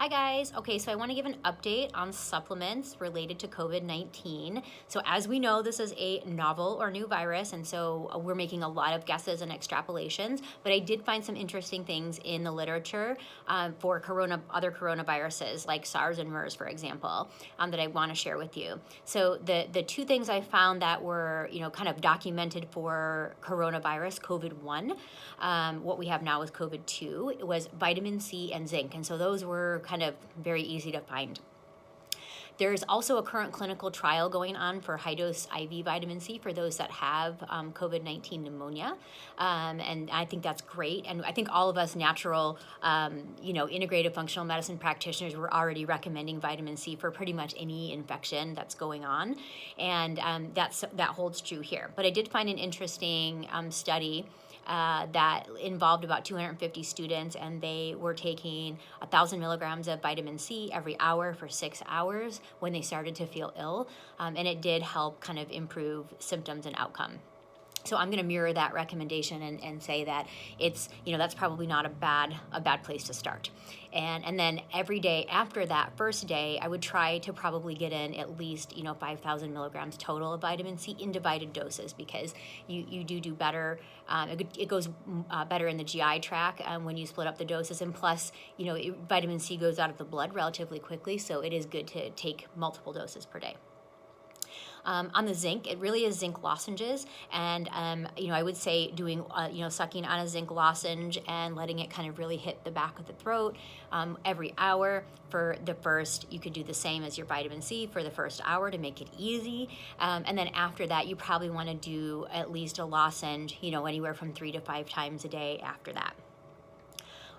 Hi guys. Okay, so I want to give an update on supplements related to COVID-19. So as we know, this is a novel or new virus, and so we're making a lot of guesses and extrapolations, but I did find some interesting things in the literature for other coronaviruses like SARS and MERS, for example, that I want to share with you. So the two things I found that were, kind of documented for coronavirus, COVID-1, what we have now is COVID-2, it was vitamin C and zinc, and so those were kind of very easy to find. There's also a current clinical trial going on for high-dose IV vitamin C for those that have COVID-19 pneumonia, and I think that's great. And I think all of us natural, integrative functional medicine practitioners were already recommending vitamin C for pretty much any infection that's going on, and that holds true here. But I did find an interesting study that involved about 250 students, and they were taking 1,000 milligrams of vitamin C every hour for 6 hours when they started to feel ill, and it did help kind of improve symptoms and outcome. So I'm going to mirror that recommendation and say that it's, that's probably not a bad place to start. And then every day after that first day, I would try to probably get in at least, 5,000 milligrams total of vitamin C in divided doses, because you do better. It goes better in the GI tract when you split up the doses. And plus, vitamin C goes out of the blood relatively quickly, so it is good to take multiple doses per day. On the zinc, it really is zinc lozenges, and I would say doing sucking on a zinc lozenge and letting it kind of really hit the back of the throat every hour. For the first, you could do the same as your vitamin C for the first hour to make it easy, and then after that, you probably want to do at least a lozenge, anywhere from 3 to 5 times a day after that.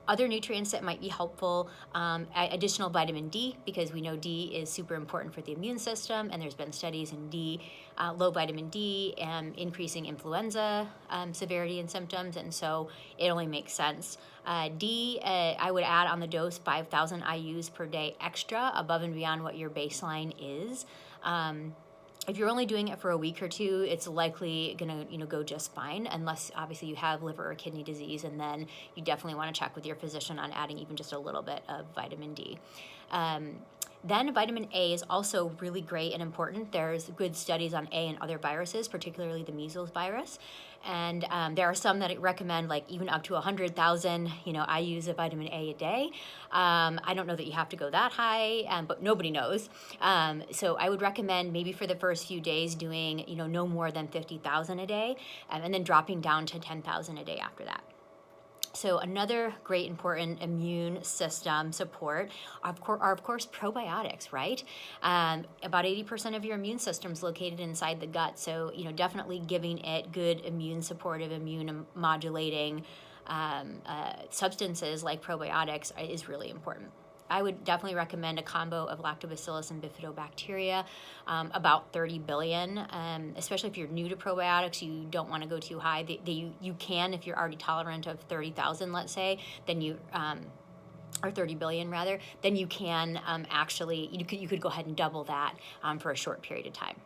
Other nutrients that might be helpful, additional vitamin D, because we know D is super important for the immune system, and there's been studies in D, low vitamin D, increasing influenza severity and symptoms, and so it only makes sense. D, I would add on the dose 5,000 IUs per day extra above and beyond what your baseline is. If you're only doing it for a week or two, it's likely gonna, go just fine, unless obviously you have liver or kidney disease, and then you definitely want to check with your physician on adding even just a little bit of vitamin D. Then vitamin A is also really great and important. There's good studies on A and other viruses, particularly the measles virus. And there are some that recommend like even up to 100,000, IUs of vitamin A day. I don't know that you have to go that high, but nobody knows. So I would recommend maybe for the first few days doing, no more than 50,000 a day, and then dropping down to 10,000 a day after that. So another great important immune system support are of course probiotics, right? About 80% of your immune system is located inside the gut, so definitely giving it good immune supportive, immune modulating substances like probiotics is really important. I would definitely recommend a combo of lactobacillus and bifidobacteria, about 30 billion, especially if you're new to probiotics, you don't want to go too high. You can, if you're already tolerant of 30,000, let's say, then you, or 30 billion rather, then you can you could go ahead and double that for a short period of time.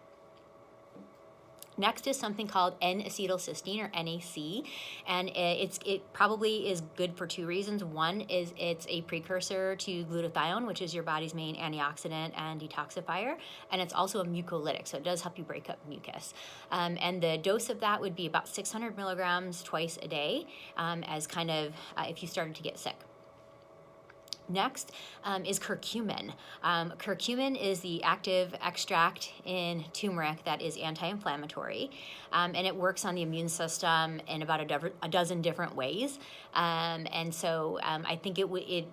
Next is something called N-acetylcysteine, or NAC, and it probably is good for two reasons. One is it's a precursor to glutathione, which is your body's main antioxidant and detoxifier, and it's also a mucolytic, so it does help you break up mucus. And the dose of that would be about 600 milligrams twice a day, as kind of if you started to get sick. Next is curcumin. Curcumin is the active extract in turmeric that is anti-inflammatory, and it works on the immune system in about a dozen different ways. And so I think it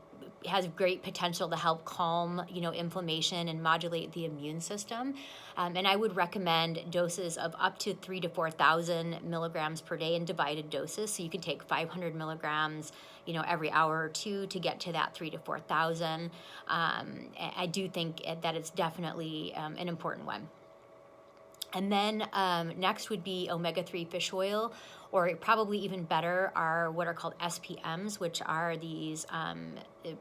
has great potential to help calm, inflammation and modulate the immune system. And I would recommend doses of up to 3,000 to 4,000 milligrams per day in divided doses. So you could take 500 milligrams, every hour or two to get to that 3,000 to 4,000. I do think that it's definitely an important one. And then next would be omega-3 fish oil, or probably even better are what are called SPMs, which are these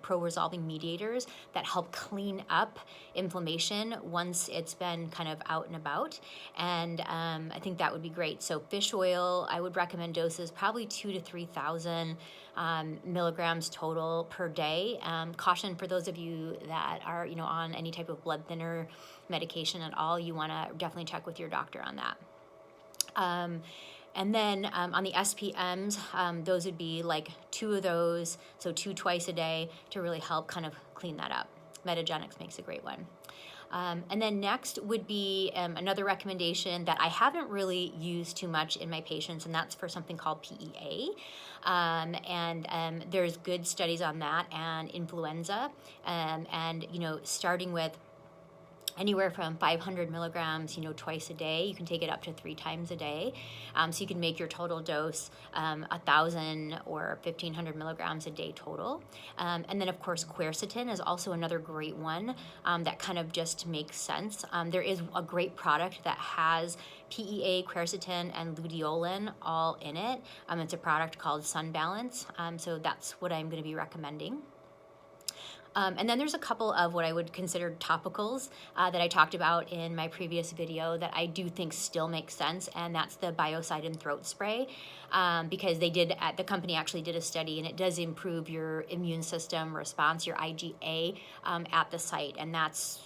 pro-resolving mediators that help clean up inflammation once it's been kind of out and about. And I think that would be great. So fish oil, I would recommend doses probably 2,000 to 3,000 milligrams total per day. Caution for those of you that are, on any type of blood thinner medication at all, you want to definitely check with your doctor on that. And then on the SPMs, those would be like 2 of those, so 2 twice a day to really help kind of clean that up. Metagenics makes a great one. And then next would be another recommendation that I haven't really used too much in my patients, and that's for something called PEA. And there's good studies on that and influenza, and starting with anywhere from 500 milligrams, twice a day. You can take it up to 3 times a day. So you can make your total dose 1,000 or 1,500 milligrams a day total. And then, of course, quercetin is also another great one that kind of just makes sense. There is a great product that has PEA, quercetin, and luteolin all in it. It's a product called Sun Balance. So that's what I'm going to be recommending. And then there's a couple of what I would consider topicals that I talked about in my previous video that I do think still make sense, and that's the Biocidin throat spray, because the company actually did a study, and it does improve your immune system response, your IgA, at the site, and that's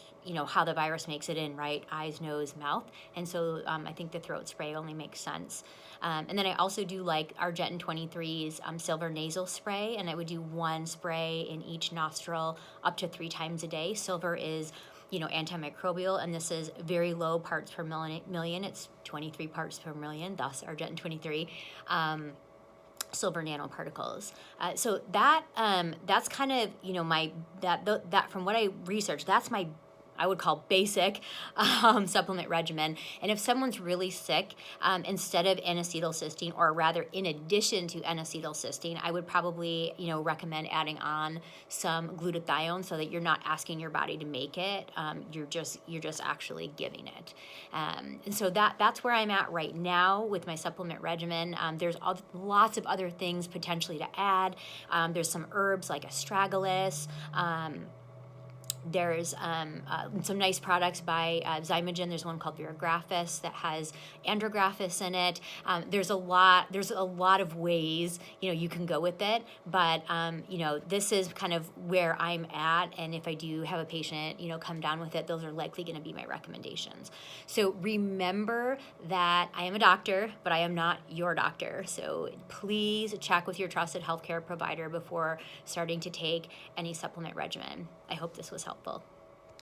how the virus makes it in, right? Eyes, nose, mouth. And so I think the throat spray only makes sense. And then I also do like Argentin 23's silver nasal spray, and I would do 1 spray in each nostril up to 3 times a day. Silver is, antimicrobial, and this is very low parts per million. It's 23 parts per million, thus Argentin 23. Silver nanoparticles. So that's kind of, that from what I researched, that's my I would call basic supplement regimen. And if someone's really sick, instead of N-acetylcysteine, or rather in addition to N-acetylcysteine, I would probably, recommend adding on some glutathione so that you're not asking your body to make it. You're just actually giving it. And so that's where I'm at right now with my supplement regimen. There's lots of other things potentially to add. There's some herbs like astragalus. There's some nice products by Zymogen. There's one called Viragraphis that has andrographis in it. There's a lot of ways you can go with it, but this is kind of where I'm at. And if I do have a patient come down with it, those are likely going to be my recommendations. So remember that I am a doctor, but I am not your doctor. So please check with your trusted healthcare provider before starting to take any supplement regimen. I hope this was helpful.